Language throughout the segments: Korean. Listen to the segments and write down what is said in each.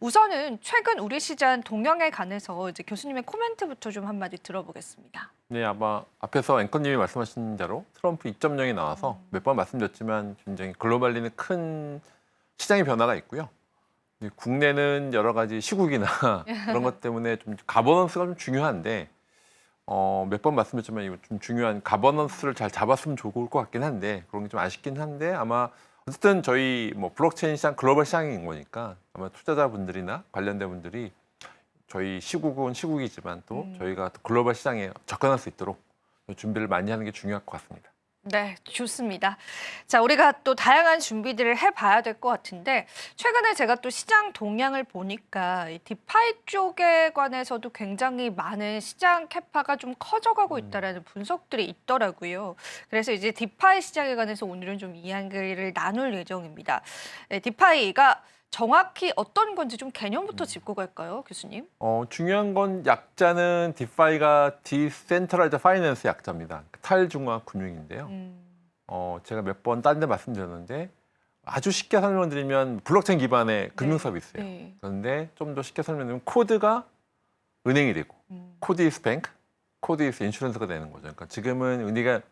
우선은 최근 우리 시장 동향에 관해서 이제 교수님의 코멘트부터 좀 한마디 들어보겠습니다. 네, 아마 앞에서 앵커님이 말씀하신 대로 트럼프 2.0이 나와서 몇 번 말씀드렸지만 굉장히 글로벌리는 큰 시장의 변화가 있고요. 국내는 여러 가지 시국이나 그런 것 때문에 좀 가버넌스가 좀 중요한데 몇 번 말씀드렸지만 이거 좀 중요한 가버넌스를 잘 잡았으면 좋을 것 같긴 한데 그런 게 좀 아쉽긴 한데 아마 어쨌든 저희 뭐 블록체인 시장 글로벌 시장인 거니까 아마 투자자분들이나 관련된 분들이 저희 시국은 시국이지만 또 저희가 또 글로벌 시장에 접근할 수 있도록 준비를 많이 하는 게 중요할 것 같습니다. 네, 좋습니다. 자, 우리가 또 다양한 준비들을 해봐야 될 것 같은데 최근에 제가 또 시장 동향을 보니까 이 디파이 쪽에 관해서도 굉장히 많은 시장 캐파가 좀 커져가고 있다라는 분석들이 있더라고요. 그래서 이제 디파이 시장에 관해서 오늘은 좀 이야기를 나눌 예정입니다. 네, 디파이가 정확히 어떤 건지 좀 개념부터 짚고 갈까요, 교수님? 중요한 건 약자는 디파이가 디센트럴라이즈 파이낸스 약자입니다. 탈중앙 금융인데요. 제가 몇 번 딴 데 말씀드렸는데 아주 쉽게 설명드리면 블록체인 기반의 금융 서비스예요. 네. 그런데 좀 더 쉽게 설명드리면 코드가 은행이 되고 코드 이스 뱅크, 코드 이스 인슈런스가 되는 거죠. 그러니까 지금은 우리가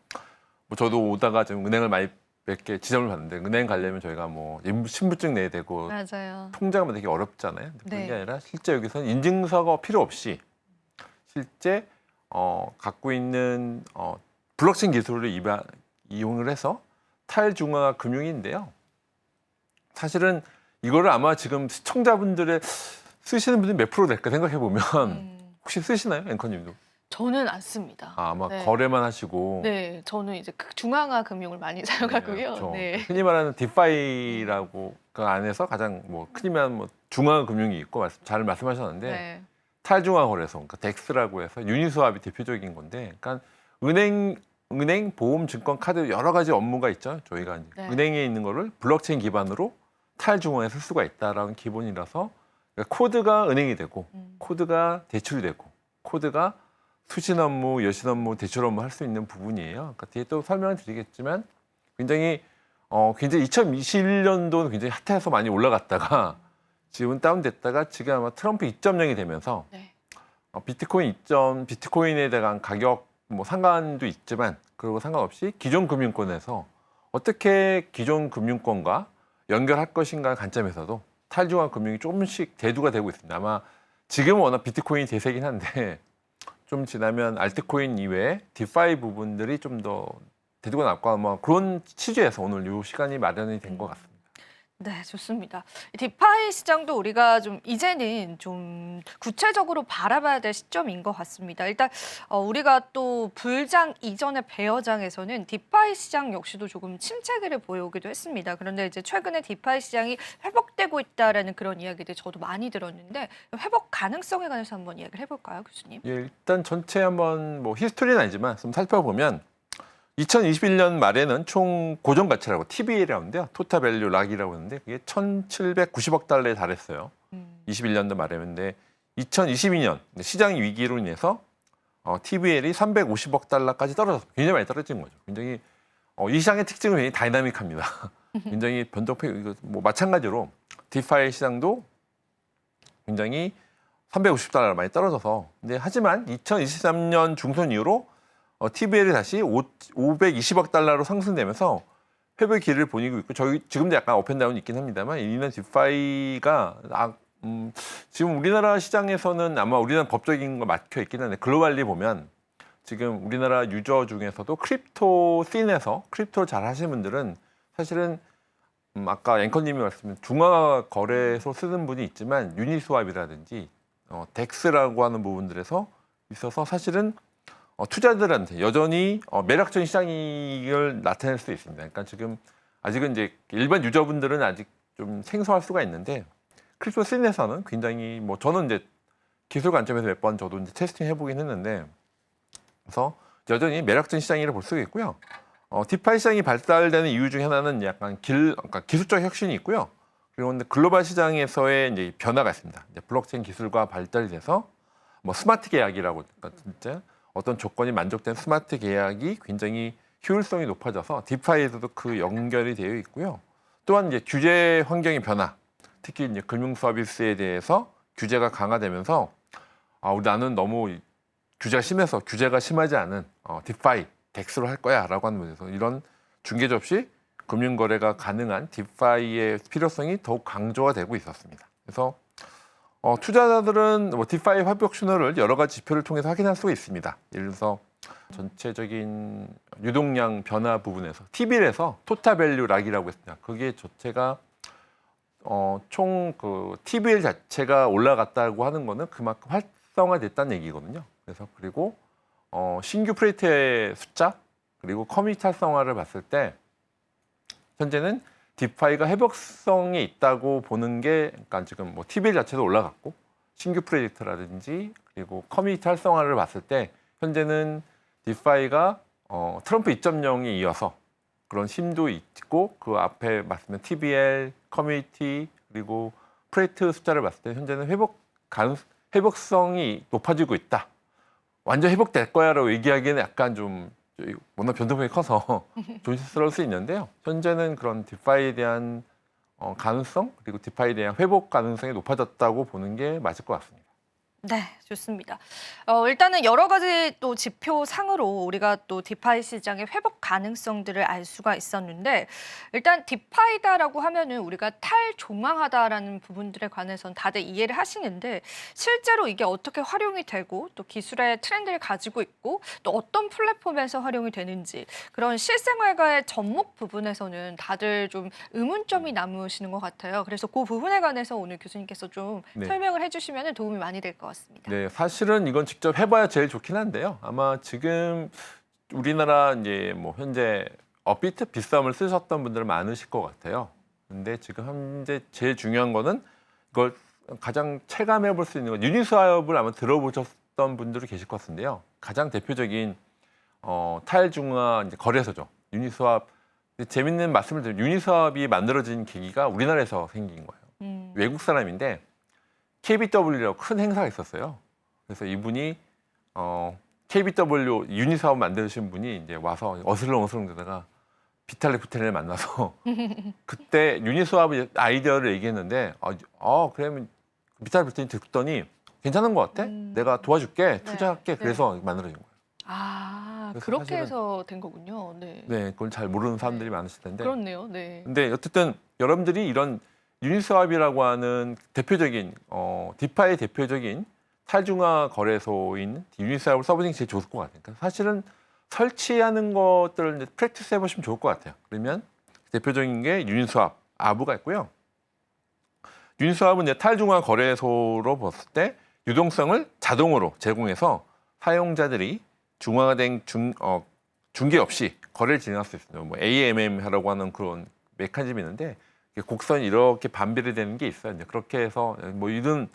뭐 저도 오다가 좀 은행을 많이 몇 개 지점을 봤는데 은행 가려면 저희가 뭐 신분증 내야 되고 맞아요. 통장은 되게 어렵잖아요. 그런 네. 게 아니라 실제 여기서는 인증서가 필요 없이 실제 갖고 있는 블록체인 기술을 이용을 해서 탈중앙화 금융인데요. 사실은 이거를 아마 지금 시청자분들의 쓰시는 분들이 몇 프로 될까 생각해 보면 혹시 쓰시나요, 앵커님도? 저는 안 씁니다. 아마 네. 거래만 하시고. 네, 저는 이제 중앙화 금융을 많이 사용하고요. 그렇죠. 네. 흔히 말하는 디파이라고 그 안에서 가장 뭐 흔히 말하는 뭐 중앙화 금융이 있고 잘 말씀하셨는데 네. 탈중앙 거래소, 그러니까 덱스라고 해서 유니스왑이 대표적인 건데, 그러니까 은행, 보험, 증권, 카드 여러 가지 업무가 있죠. 저희가 이제 네. 은행에 있는 거를 블록체인 기반으로 탈중앙에 쓸 수가 있다라는 기본이라서 그러니까 코드가 은행이 되고, 코드가 대출이 되고, 코드가 수신 업무, 여신 업무, 대출 업무 할 수 있는 부분이에요. 그러니까 뒤에 또 설명을 드리겠지만 굉장히 2021년도는 굉장히 핫해서 많이 올라갔다가 지금은 다운됐다가 지금 아마 트럼프 2.0이 되면서 네. 비트코인에 대한 가격 뭐 상관도 있지만 그리고 상관없이 기존 금융권에서 어떻게 기존 금융권과 연결할 것인가 관점에서도 탈중앙 금융이 조금씩 대두가 되고 있습니다. 아마 지금은 워낙 비트코인이 대세긴 한데 좀 지나면 알트코인 이외에 디파이 부분들이 좀 더 대두가 나고 아마 그런 취지에서 오늘 이 시간이 마련이 된 것 같습니다. 네, 좋습니다. 디파이 시장도 우리가 좀 이제는 좀 구체적으로 바라봐야 될 시점인 것 같습니다. 일단 우리가 또 불장 이전의 베어장에서는 디파이 시장 역시도 조금 침체기를 보여오기도 했습니다. 그런데 이제 최근에 디파이 시장이 회복되고 있다라는 그런 이야기들 저도 많이 들었는데 회복 가능성에 관해서 한번 이야기를 해볼까요, 교수님? 예, 일단 전체 한번 뭐 히스토리는 아니지만 좀 살펴보면 2021년 말에는 총 고정 가치라고 TBA라고 하는데요. 토탈 밸류 락이라고 하는데 그게 1,790억 달러에 달했어요. 21년도 말에는데 2022년 시장 위기로 인해서 TBL이 350억 달러까지 떨어져서 굉장히 많이 떨어진 거죠. 굉장히 이 시장의 특징은 굉장히 다이나믹합니다. 굉장히 변동폭이 뭐 마찬가지로 디파이 시장도 굉장히 350달러 많이 떨어져서 근데 하지만 2023년 중순 이후로 TBL이 다시 520억 달러로 상승되면서 회복의 길을 보이고 있고 저희 지금도 약간 업앤다운이 있긴 합니다만 이는 디파이가 지금 우리나라 시장에서는 아마 우리나라 법적인 거 막혀 있긴 한데 글로벌리 보면 지금 우리나라 유저 중에서도 크립토 씬에서 크립토를 잘 하시는 분들은 사실은 아까 앵커님이 말씀하신 중앙화 거래소 쓰는 분이 있지만 유니스왑이라든지 덱스라고 하는 부분들에서 있어서 사실은 투자들한테 여전히 매력적인 시장을 나타낼 수 있습니다. 그러니까 지금 아직은 이제 일반 유저분들은 아직 좀 생소할 수가 있는데 크립토 씬에서는 굉장히 뭐 저는 이제 기술 관점에서 몇 번 저도 이제 테스팅 해보긴 했는데 그래서 여전히 매력적인 시장이라 볼 수가 있고요. 디파이 시장이 발달되는 이유 중에 하나는 약간 그러니까 기술적 혁신이 있고요. 그리고 근데 글로벌 시장에서의 이제 변화가 있습니다. 이제 블록체인 기술과 발달이 돼서 뭐 스마트 계약이라고 그러니까 진짜 어떤 조건이 만족된 스마트 계약이 굉장히 효율성이 높아져서 디파이에서도 그 연결이 되어 있고요. 또한 이제 규제 환경의 변화, 특히 이제 금융 서비스에 대해서 규제가 강화되면서 우리 나는 너무 규제가 심해서 규제가 심하지 않은 디파이, 덱스로 할 거야라고 하는 분에서 이런 중개자 없이 금융 거래가 가능한 디파이의 필요성이 더욱 강조가 되고 있었습니다. 그래서 투자자들은 뭐 디파이 회복 신호를 여러 가지 지표를 통해서 확인할 수가 있습니다. 예를 들어서 전체적인 유동량 변화 부분에서 TBL에서 토탈 밸류 락이라고 했습니다. 그게 자체가 총 그 TBL 자체가 올라갔다고 하는 거는 그만큼 활성화됐다는 얘기거든요. 그래서 그리고 신규 프레이트의 숫자 그리고 커뮤니티 활성화를 봤을 때 현재는 디파이가 회복성이 있다고 보는 게 그러니까 지금 뭐 TBL 자체도 올라갔고 신규 프로젝트라든지 그리고 커뮤니티 활성화를 봤을 때 현재는 디파이가 트럼프 2.0에 이어서 그런 힘도 있고 그 앞에 말씀드린 TBL, 커뮤니티 그리고 프레이트 숫자를 봤을 때 현재는 회복성이 높아지고 있다. 완전 회복될 거야라고 얘기하기에는 약간 좀 워낙 변동성이 커서 조심스러울 수 있는데요. 현재는 그런 디파이에 대한 가능성 그리고 디파이에 대한 회복 가능성이 높아졌다고 보는 게 맞을 것 같습니다. 네, 좋습니다. 일단은 여러 가지 또 지표상으로 우리가 또 디파이 시장의 회복 가능성들을 알 수가 있었는데 일단 디파이다라고 하면은 우리가 탈종황하다라는 부분들에 관해서는 다들 이해를 하시는데 실제로 이게 어떻게 활용이 되고 또 기술의 트렌드를 가지고 있고 또 어떤 플랫폼에서 활용이 되는지 그런 실생활과의 접목 부분에서는 다들 좀 의문점이 남으시는 것 같아요. 그래서 그 부분에 관해서 오늘 교수님께서 좀 네. 설명을 해주시면 도움이 많이 될 것 같습니다. 네, 사실은 이건 직접 해봐야 제일 좋긴 한데요. 아마 지금 우리나라 이제 뭐 현재 업비트 빗썸을 쓰셨던 분들은 많으실 것 같아요. 근데 지금 현재 제일 중요한 거는 이걸 가장 체감해 볼 수 있는 건 유니스왑을 아마 들어보셨던 분들이 계실 것 같은데요. 가장 대표적인 탈중앙 이제 거래소죠. 유니스왑. 재밌는 말씀을 드리면 유니스왑이 만들어진 계기가 우리나라에서 생긴 거예요. 외국 사람인데 KBW라고 큰 행사가 있었어요. 그래서 이분이 KBW 유니스왑 만드신 분이 이제 와서 어슬렁어슬렁 되다가 비탈레 부텔레를 만나서 그때 유니스왑 아이디어를 얘기했는데 그러면 비탈레 부텔레 듣더니 괜찮은 것 같아? 내가 도와줄게, 투자할게. 네. 그래서 만들어진 거예요. 그래서 그렇게 사실은- 해서 된 거군요. 네. 네, 그걸 잘 모르는 사람들이 많으실 텐데. 그렇네요. 네. 근데 어쨌든 여러분들이 이런 유니스왑이라고 하는 대표적인 디파의 대표적인 탈중앙 거래소인 유니스왑을 써보시는 게 제일 좋을 것 같아요. 그러니까 사실은 설치하는 것들을 이제 프랙티스 해보시면 좋을 것 같아요. 그러면 대표적인 게 유니스왑 아부가 있고요. 유니스왑은 이제 탈중앙 거래소로 봤을 때 유동성을 자동으로 제공해서 사용자들이 중앙화된 중개 없이 거래를 진행할 수 있습니다. 뭐 AMM이라고 하는 그런 메커니즘이 있는데 곡선이 이렇게 반비례 되는 게 있어요. 이제 그렇게 해서 뭐 이런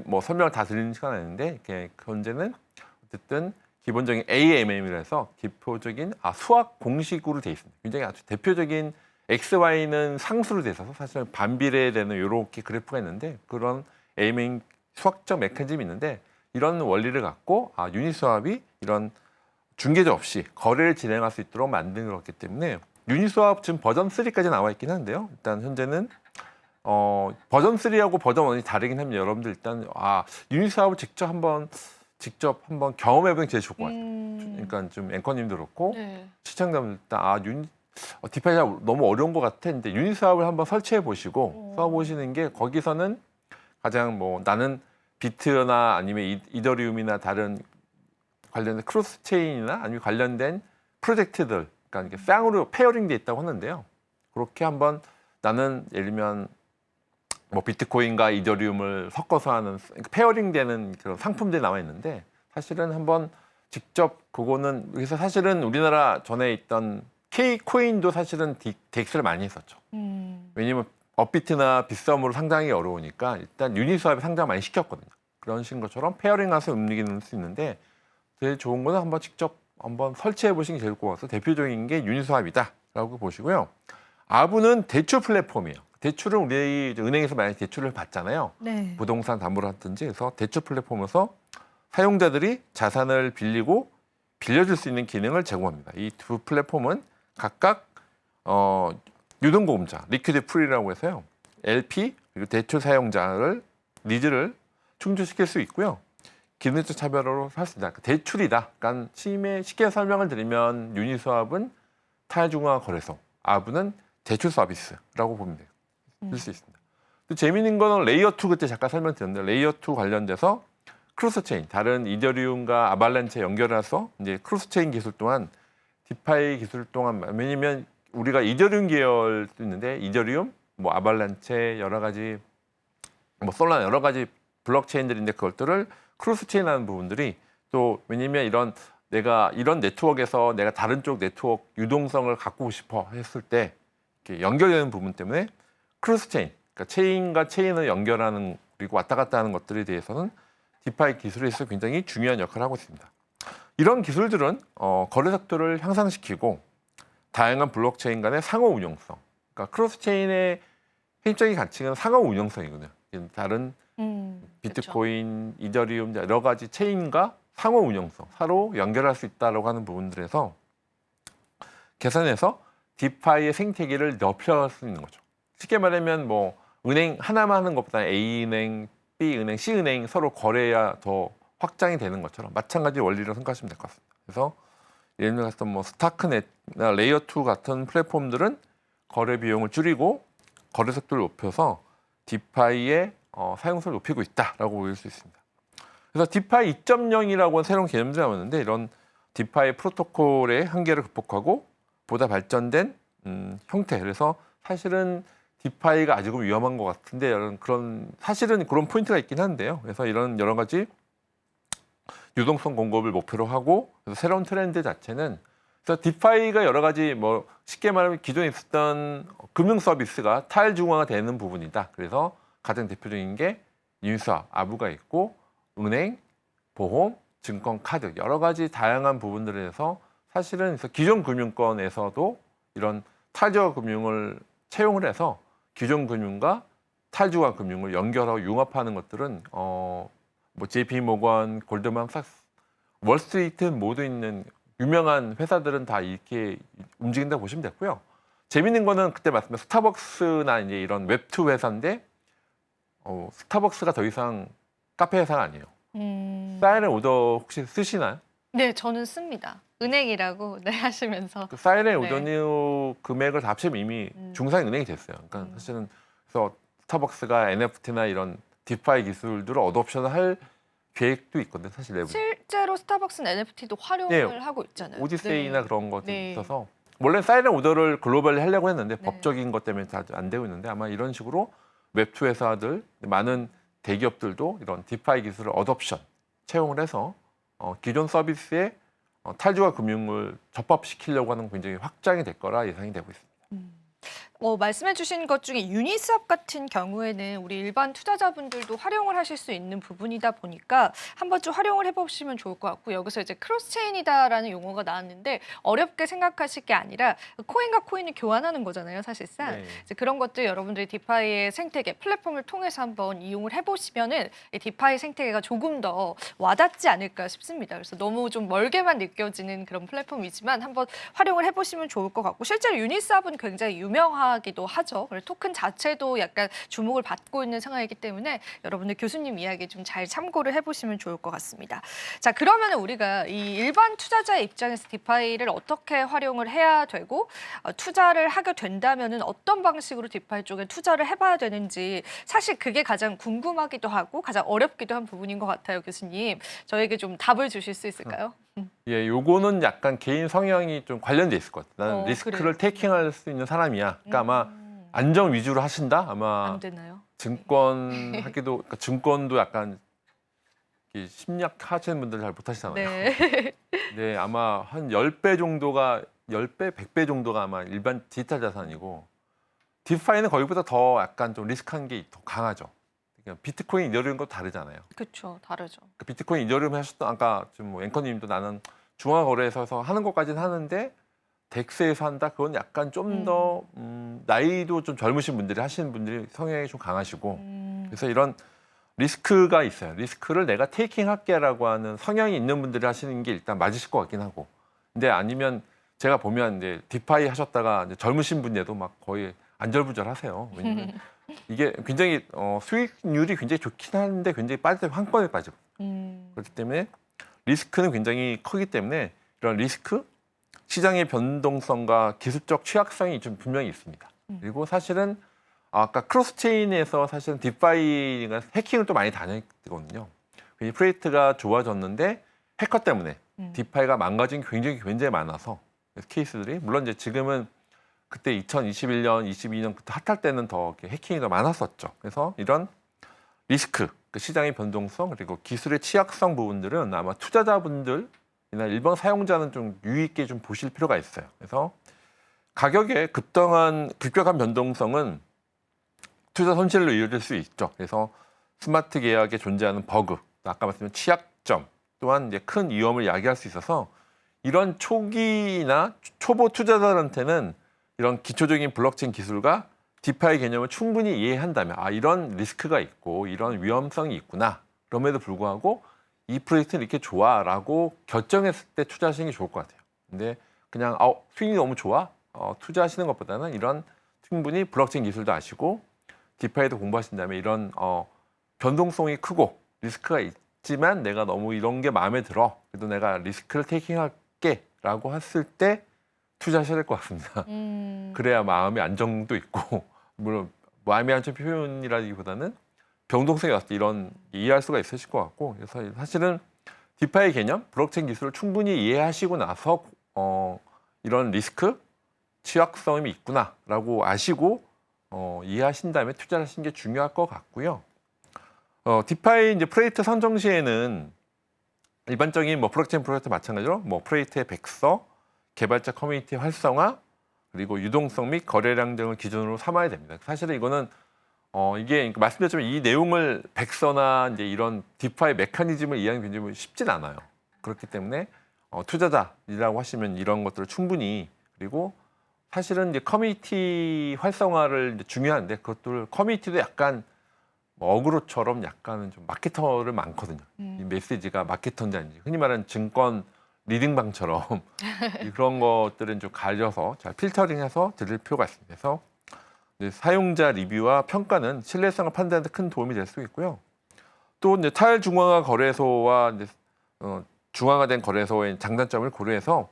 뭐 설명을 다 드리는 시간은 아닌데 현재는 어쨌든 기본적인 AMM이라 해서 기초적인 수학 공식으로 돼 있습니다. 굉장히 아주 대표적인 XY는 상수로 돼 있어서 사실 반비례되는 이렇게 그래프가 있는데 그런 AMM 수학적 메커니즘이 있는데 이런 원리를 갖고 유니스왑이 이런 중개자 없이 거래를 진행할 수 있도록 만든 거기 때문에 유니스왑 지금 버전 3까지 나와 있긴 한데요. 일단 현재는 버전 3하고 버전 1이 다르긴 합니다. 여러분들 일단 유니스왑을 직접 한번 경험해보는 게 제일 좋을 것 같아요. 그러니까 좀 앵커님도 그렇고 네. 시청자분들 일단 디파이가 너무 어려운 것 같아. 근데 유니스왑을 한번 설치해 보시고 써보시는 게 거기서는 가장 뭐 나는 비트나 아니면 이더리움이나 다른 관련된 크로스 체인이나 아니면 관련된 프로젝트들 그러니까 이게 쌍으로 페어링돼 있다고 하는데요. 그렇게 한번 나는 예를 들면 뭐 비트코인과 이더리움을 섞어서 하는 페어링되는 그런 상품들이 나와 있는데 사실은 한번 직접 그거는 그래서 사실은 우리나라 전에 있던 K코인도 사실은 덱스를 많이 했었죠. 왜냐면 업비트나 빗썸으로 상장이 어려우니까 일단 유니스왑에 상장 많이 시켰거든요. 그런 식인 것처럼 페어링해서 움직이는 수 있는데 제일 좋은 거는 한번 직접 한번 설치해 보시는 게 제일 좋을 것 같아요. 대표적인 게 유니스왑이다라고 보시고요. 아부는 대출 플랫폼이에요. 대출은 우리 은행에서 만약에 대출을 받잖아요. 네. 부동산 담보를 하든지 그래서 대출 플랫폼에서 사용자들이 자산을 빌려줄 수 있는 기능을 제공합니다. 이 두 플랫폼은 각각 유동보험자, 리퀴드 풀이라고 해서요. LP, 그리고 대출 사용자를 니즈를 충족시킬 수 있고요. 기능적 차별화로 할 수 있다. 대출이다. 그러니까 쉽게 설명을 드리면 유니스왑은 타일중앙화 거래소, 아부는 대출 서비스라고 보면 돼요. 쓸 수 있습니다. 또 재미있는 거는 레이어 2 그때 잠깐 설명드렸는데 레이어 2 관련돼서 크로스 체인, 다른 이더리움과 아발란체 연결해서 이제 크로스 체인 기술 또한 디파이 기술 동안 왜냐면 우리가 이더리움 계열도 있는데 이더리움, 뭐 아발란체 여러 가지 뭐 솔라나 여러 가지 블록체인들인데 그것들을 크로스 체인하는 부분들이 또 왜냐면 내가 이런 네트워크에서 내가 다른 쪽 네트워크 유동성을 갖고 싶어 했을 때 이렇게 연결되는 부분 때문에 크로스 체인, 그러니까 체인과 체인을 연결하는 그리고 왔다 갔다 하는 것들에 대해서는 디파이 기술에서 굉장히 중요한 역할을 하고 있습니다. 이런 기술들은 거래 속도를 향상시키고 다양한 블록체인 간의 상호 운용성, 그러니까 크로스 체인의 핵심적인 가치는 상호 운용성이거든요. 다른 비트코인, 이더리움 여러 가지 체인과 상호 운용성, 서로 연결할 수 있다고 하는 부분들에서 개선해서 디파이의 생태계를 넓힐 수 있는 거죠. 쉽게 말하면 뭐 은행 하나만 하는 것보다 A은행, B은행, C은행 서로 거래해야 더 확장이 되는 것처럼 마찬가지 원리로 생각하시면 될 것 같습니다. 그래서 예를 들어서 뭐 스타크넷이나 레이어 2 같은 플랫폼들은 거래 비용을 줄이고 거래 속도를 높여서 디파이의 사용성을 높이고 있다라고 보일 수 있습니다. 그래서 디파이 2.0이라고 새로운 개념들이 나왔는데 이런 디파이 프로토콜의 한계를 극복하고 보다 발전된 형태. 그래서 사실은 디파이가 아직은 위험한 것 같은데 사실은 그런 포인트가 있긴 한데요. 그래서 이런 여러 가지 유동성 공급을 목표로 하고 그래서 새로운 트렌드 자체는 그래서 디파이가 여러 가지 뭐 쉽게 말하면 기존에 있었던 금융 서비스가 타일 중앙화되는 부분이다. 그래서 가장 대표적인 게 유니스왑, 아부가 있고 은행, 보험, 증권, 카드 여러 가지 다양한 부분들에서 사실은 그래서 기존 금융권에서도 이런 타일중앙 금융을 채용을 해서 기존 금융과 타일중앙 금융을 연결하고 융합하는 것들은 뭐 JP 모건, 골드만삭스, 월스트리트 모두 있는 유명한 회사들은 다 이렇게 움직인다 보시면 됐고요. 재밌는 거는 그때 말씀드린 스타벅스나 이제 이런 웹2 회사인데 스타벅스가 더 이상 카페 회사가 아니에요. 사이렌 오더 혹시 쓰시나요? 네, 저는 씁니다. 은행이라고 네, 하시면서. 그 사이렌 네. 오더 금액을 다 합치면 이미 중상 은행이 됐어요. 그러니까 사실은 그래서 스타벅스가 NFT나 이런 디파이 기술들을 어드옵션을 할 계획도 있거든요. 사실 내부에. 실제로 스타벅스는 NFT도 활용을 하고 있잖아요. 오디세이나 네. 그런 것들이 네. 있어서 원래 사이렌 오더를 글로벌리 하려고 했는데 네. 법적인 것 때문에 잘 안 되고 있는데 아마 이런 식으로 웹2 회사들 많은 대기업들도 이런 디파이 기술을 어덥션 채용을 해서 기존 서비스에 탈중앙 금융을 접합시키려고 하는 굉장히 확장이 될 거라 예상이 되고 있습니다. 말씀해주신 것 중에 유니스왑 같은 경우에는 우리 일반 투자자분들도 활용을 하실 수 있는 부분이다 보니까 한번 좀 활용을 해보시면 좋을 것 같고 여기서 이제 크로스체인이다라는 용어가 나왔는데 어렵게 생각하실 게 아니라 코인과 코인을 교환하는 거잖아요, 사실상. 네. 이제 그런 것들 여러분들이 디파이의 생태계 플랫폼을 통해서 한번 이용을 해보시면은 이 디파이 생태계가 조금 더 와닿지 않을까 싶습니다. 그래서 너무 좀 멀게만 느껴지는 그런 플랫폼이지만 한번 활용을 해보시면 좋을 것 같고 실제로 유니스왑은 굉장히 유명하기도 하죠. 그래서 토큰 자체도 약간 주목을 받고 있는 상황이기 때문에 여러분들 교수님 이야기 좀 잘 참고를 해보시면 좋을 것 같습니다. 자, 그러면 우리가 이 일반 투자자의 입장에서 디파이를 어떻게 활용을 해야 되고 투자를 하게 된다면은 어떤 방식으로 디파이 쪽에 투자를 해봐야 되는지 사실 그게 가장 궁금하기도 하고 가장 어렵기도 한 부분인 것 같아요, 교수님. 저에게 좀 답을 주실 수 있을까요? 예, 요거는 약간 개인 성향이 좀 관련돼 있을 것 같아요. 나는 리스크를 그래요? 테이킹할 수 있는 사람이야. 그러니까 아마 안정 위주로 하신다. 아마 안 되나요? 증권 하기도 그러니까 증권도 약간 이렇게 심리학 하시는 분들 잘 못하시잖아요. 네. 네, 아마 한 10배 정도가 10배, 100배 정도가 아마 일반 디지털 자산이고 디파이는 거기보다 더 약간 좀 리스크한 게 더 강하죠. 그러니까 비트코인 이더리움 것도 다르잖아요. 그렇죠, 다르죠. 그러니까 비트코인 이더리움 하셨던 아까 지금 뭐 앵커님도 나는 중앙거래소에서 하는 것까지는 하는데 덱스에서 한다 그건 약간 좀 더 나이도 좀 젊으신 분들이 하시는 분들이 성향이 좀 강하시고 그래서 이런 리스크가 있어요. 리스크를 내가 테이킹 할게라고 하는 성향이 있는 분들이 하시는 게 일단 맞으실 것 같긴 하고 근데 아니면 제가 보면 이제 디파이 하셨다가 이제 젊으신 분에도 막 거의 안절부절하세요. 왜냐면 이게 굉장히 수익률이 굉장히 좋긴 한데 굉장히 빠질 때 한 번에 빠지고 그렇기 때문에 리스크는 굉장히 크기 때문에 이런 리스크, 시장의 변동성과 기술적 취약성이 좀 분명히 있습니다. 그리고 사실은 아까 크로스체인에서 사실은 디파이가 해킹을 또 많이 당했거든요. 이 프레이트가 좋아졌는데 해커 때문에 디파이가 망가진 게 굉장히 많아서 케이스들이 물론 이제 지금은 그때 2021년, 22년부터 핫할 때는 더 이렇게 해킹이 더 많았었죠. 그래서 이런 리스크, 그 시장의 변동성 그리고 기술의 취약성 부분들은 아마 투자자분들이나 일반 사용자는 좀 유의 있게 좀 보실 필요가 있어요. 그래서 가격의 급격한 변동성은 투자 손실로 이어질 수 있죠. 그래서 스마트 계약에 존재하는 버그, 아까 말씀드린 취약점 또한 이제 큰 위험을 야기할 수 있어서 이런 초기나 초보 투자자들한테는 이런 기초적인 블록체인 기술과 디파이 개념을 충분히 이해한다면 이런 리스크가 있고 이런 위험성이 있구나. 그럼에도 불구하고 이 프로젝트는 이렇게 좋아라고 결정했을 때 투자하시는 게 좋을 것 같아요. 근데 그냥 수익이 너무 좋아 투자하시는 것보다는 이런 충분히 블록체인 기술도 아시고 디파이도 공부하신 다음에 이런 변동성이 크고 리스크가 있지만 내가 너무 이런 게 마음에 들어. 그래도 내가 리스크를 테이킹할게라고 했을 때 투자하셔야 될 것 같습니다. 그래야 마음의 안정도 있고 물론 마음의 안정 표현이라기보다는 변동성이 왔을 때 이런 이해할 수가 있으실 것 같고 그래서 사실은 디파이 개념, 블록체인 기술을 충분히 이해하시고 나서 이런 리스크, 취약성이 있구나라고 아시고 이해하신 다음에 투자를 하시는 게 중요할 것 같고요. 디파이 이제 프레이트 선정 시에는 일반적인 블록체인 프로젝트 마찬가지로 프레이트의 백서, 개발자 커뮤니티 활성화, 그리고 유동성 및 거래량 등을 기준으로 삼아야 됩니다. 사실은 이거는 이게 말씀드렸지만 이 내용을 백서나 이제 이런 디파이 메커니즘을 이해하는 게 굉장히 쉽진 않아요. 그렇기 때문에 투자자이라고 하시면 이런 것들을 충분히 그리고 사실은 이제 커뮤니티 활성화를 이제 중요한데 그것들 커뮤니티도 약간 어그로처럼 약간은 좀 마케터를 많거든요. 이 메시지가 마케터인지 아닌지 흔히 말하는 증권 리딩방처럼 그런 것들은 좀 가려서 잘 필터링해서 드릴 필요가 있습니다. 그래서 이제 사용자 리뷰와 평가는 신뢰성을 판단하는 데 큰 도움이 될 수 있고요. 또 이제 탈중앙화 거래소와 이제 중앙화된 거래소의 장단점을 고려해서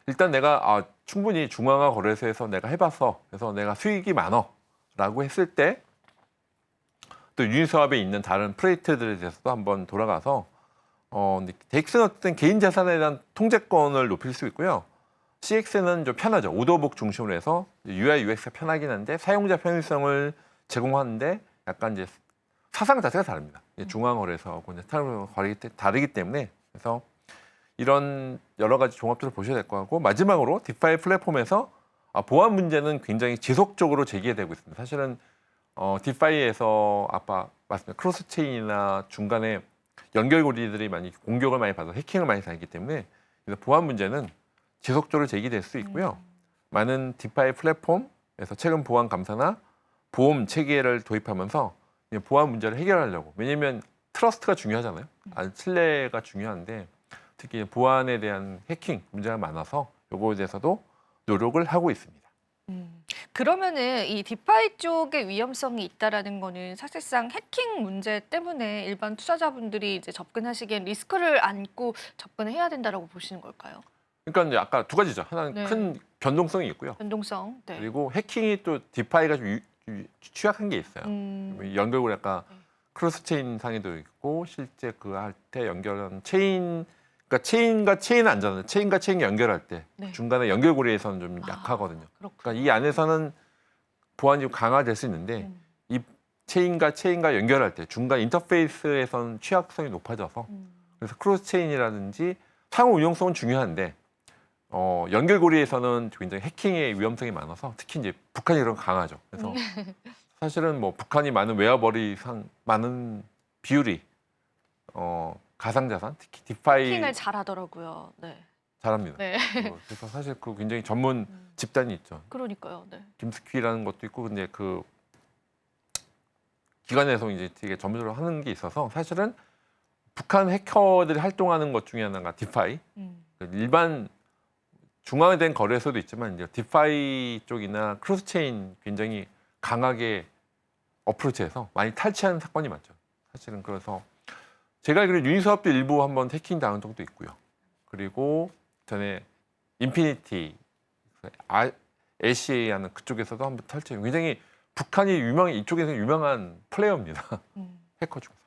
일단 내가 충분히 중앙화 거래소에서 내가 해봤어. 그래서 내가 수익이 많어라고 했을 때 또 유니스왑에 있는 다른 프레이트들에 대해서도 한번 돌아가서 DX는 어쨌든 개인 자산에 대한 통제권을 높일 수 있고요. CX는 좀 편하죠. 오더북 중심으로 해서 UI, UX가 편하긴 한데 사용자 편의성을 제공하는데 약간 이제 사상 자체가 다릅니다. 중앙거래소하고 다르기 때문에 그래서 이런 여러 가지 종합들을 보셔야 될 것 같고 마지막으로 디파이 플랫폼에서 보안 문제는 굉장히 지속적으로 제기되고 있습니다. 사실은 디파이에서 아까 말씀드린 크로스 체인이나 중간에 연결고리들이 많이 공격을 많이 받아서 해킹을 많이 당했기 때문에 보안 문제는 지속적으로 제기될 수 있고요. 많은 디파이 플랫폼에서 최근 보안 감사나 보험 체계를 도입하면서 보안 문제를 해결하려고 왜냐하면 트러스트가 중요하잖아요. 신뢰가 중요한데 특히 보안에 대한 해킹 문제가 많아서 요거에 대해서도 노력을 하고 있습니다. 그러면은 이 디파이 쪽에 위험성이 있다라는 거는 사실상 해킹 문제 때문에 일반 투자자분들이 이제 접근하시기엔 리스크를 안고 접근해야 된다라고 보시는 걸까요? 그러니까 이제 아까 두 가지죠. 하나는 네. 큰 변동성이 있고요. 변동성. 네. 그리고 해킹이 또 디파이가 좀 취약한 게 있어요. 연결고리 아까 네. 크로스 체인 상에도 있고 실제 그 할 때 연결한 체인 그러니까 체인과 체인 안전은 체인과 체인 연결할 때 네. 중간에 연결고리에서는 좀 약하거든요. 그렇군요. 그러니까 이 안에서는 보안이 강화될 수 있는데 이 체인과 체인과 연결할 때 중간 인터페이스에서는 취약성이 높아져서 그래서 크로스 체인이라든지 상호 운용성은 중요한데 연결고리에서는 굉장히 해킹의 위험성이 많아서 특히 이제 북한이 그런 거 강하죠. 그래서 사실은 북한이 많은 웨어버리 많은 비율이 가상자산 특히 디파이 해킹을 잘하더라고요. 네. 잘합니다. 네. 그래서 사실 그 굉장히 전문 집단이 있죠. 그러니까요. 네. 김스키라는 것도 있고 근데 그 기관에서 이제 되게 전문적으로 하는 게 있어서 사실은 북한 해커들이 활동하는 것 중에 하나가 디파이. 일반 중앙화된 거래소도 있지만 이제 디파이 쪽이나 크로스체인 굉장히 강하게 어프로치해서 많이 탈취하는 사건이 많죠. 사실은 그래서 제가 알기로 유니스왑도 일부 한번 해킹 당한 적도 있고요. 그리고 전에 인피니티 LCA 하는 그쪽에서도 한번 탈취. 굉장히 북한이 이쪽에서 유명한 플레이어입니다. 해커 중에서.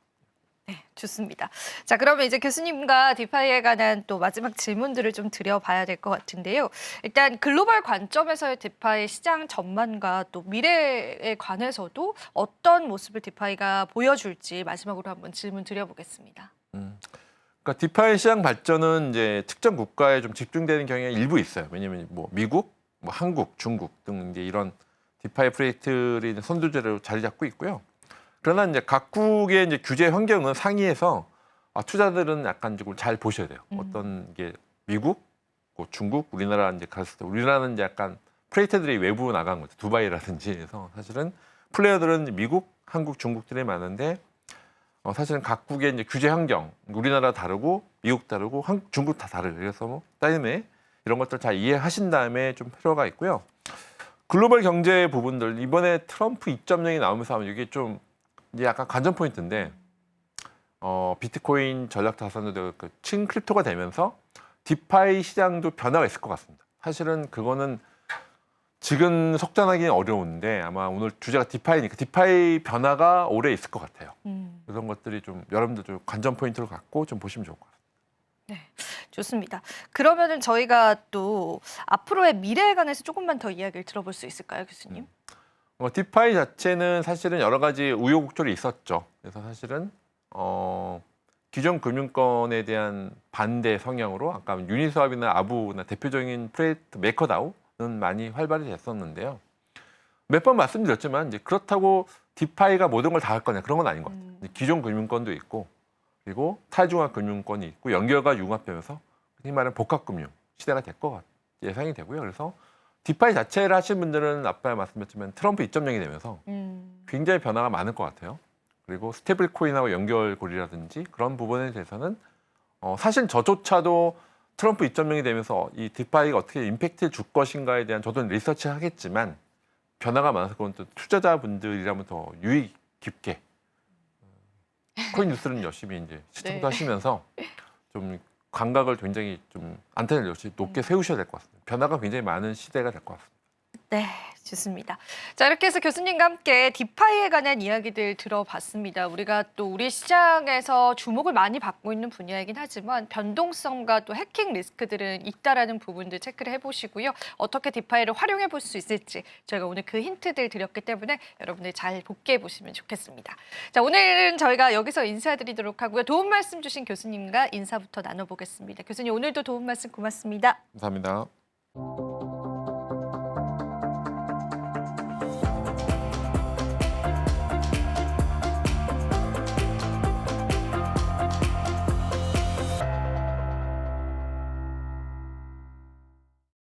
네, 좋습니다. 자, 그러면 이제 교수님과 디파이에 관한 또 마지막 질문들을 좀 드려봐야 될 것 같은데요. 일단 글로벌 관점에서의 디파이 시장 전망과 또 미래에 관해서도 어떤 모습을 디파이가 보여줄지 마지막으로 한번 질문 드려보겠습니다. 그러니까 디파이 시장 발전은 이제 특정 국가에 좀 집중되는 경향이 일부 있어요. 왜냐하면 뭐 미국, 뭐 한국, 중국 등 이제 이런 디파이 프로젝트들이 선두주자로 자리 잡고 있고요. 그러나 이제 각국의 이제 규제 환경은 상이해서 투자들은 약간 조금 잘 보셔야 돼요. 어떤 게 미국, 뭐 중국, 우리나라 이제 갔을 때 우리나라는 이제 약간 프로젝트들이 외부 나간 거죠. 두바이라든지 해서 사실은 플레이어들은 미국, 한국, 중국들이 많은데 사실은 각국의 이제 규제 환경, 우리나라 다르고 미국 다르고 중국 다 다르고 그래서 뭐 따님에 이런 것들 잘 이해하신 다음에 좀 필요가 있고요. 글로벌 경제 부분들 이번에 트럼프 2.0이 나오면서 하면 이게 좀 이제 약간 관전 포인트인데 비트코인 전략 자산도 친 크립토가 되면서 디파이 시장도 변화가 있을 것 같습니다. 사실은 그거는 지금 속단하기는 어려운데 아마 오늘 주제가 디파이니까 디파이 변화가 오래 있을 것 같아요. 그런 것들이 좀 여러분들 좀 관전 포인트를 갖고 좀 보시면 좋을 것 같아요. 네, 좋습니다. 그러면은 저희가 또 앞으로의 미래에 관해서 조금만 더 이야기를 들어볼 수 있을까요, 교수님? 디파이 자체는 사실은 여러 가지 우여곡절이 있었죠. 그래서 사실은 기존 금융권에 대한 반대 성향으로 아까 유니스왑이나 아부나 대표적인 프로젝트 메이커다오는 많이 활발히 됐었는데요. 몇 번 말씀드렸지만 이제 그렇다고 디파이가 모든 걸 다 할 거냐 그런 건 아닌 것 같아요. 기존 금융권도 있고 그리고 탈중앙 금융권이 있고 연결과 융합되면서 흔히 말하는 복합금융 시대가 될 것 예상이 되고요. 그래서 디파이 자체를 하신 분들은 아까 말씀드렸지만 트럼프 2.0이 되면서 굉장히 변화가 많을 것 같아요. 그리고 스테이블 코인하고 연결고리라든지 그런 부분에 대해서는 사실 저조차도 트럼프 2.0이 되면서 이 디파이가 어떻게 임팩트를 줄 것인가에 대한 저도 리서치 하겠지만 변화가 많아서 그건 또 투자자분들이라면 더 유의 깊게 코인 뉴스는 열심히 이제 시청도 네. 하시면서 좀 감각을 굉장히 좀 안테나를 역시 높게 세우셔야 될 것 같습니다. 변화가 굉장히 많은 시대가 될 것 같습니다. 네, 좋습니다. 자, 이렇게 해서 교수님과 함께 디파이에 관한 이야기들 들어봤습니다. 우리가 또 우리 시장에서 주목을 많이 받고 있는 분야이긴 하지만 변동성과 또 해킹 리스크들은 있다라는 부분들 체크를 해보시고요. 어떻게 디파이를 활용해 볼 수 있을지 저희가 오늘 그 힌트들 드렸기 때문에 여러분들 잘 복귀해 보시면 좋겠습니다. 자, 오늘은 저희가 여기서 인사드리도록 하고요. 도움 말씀 주신 교수님과 인사부터 나눠보겠습니다. 교수님 오늘도 도움 말씀 고맙습니다. 감사합니다.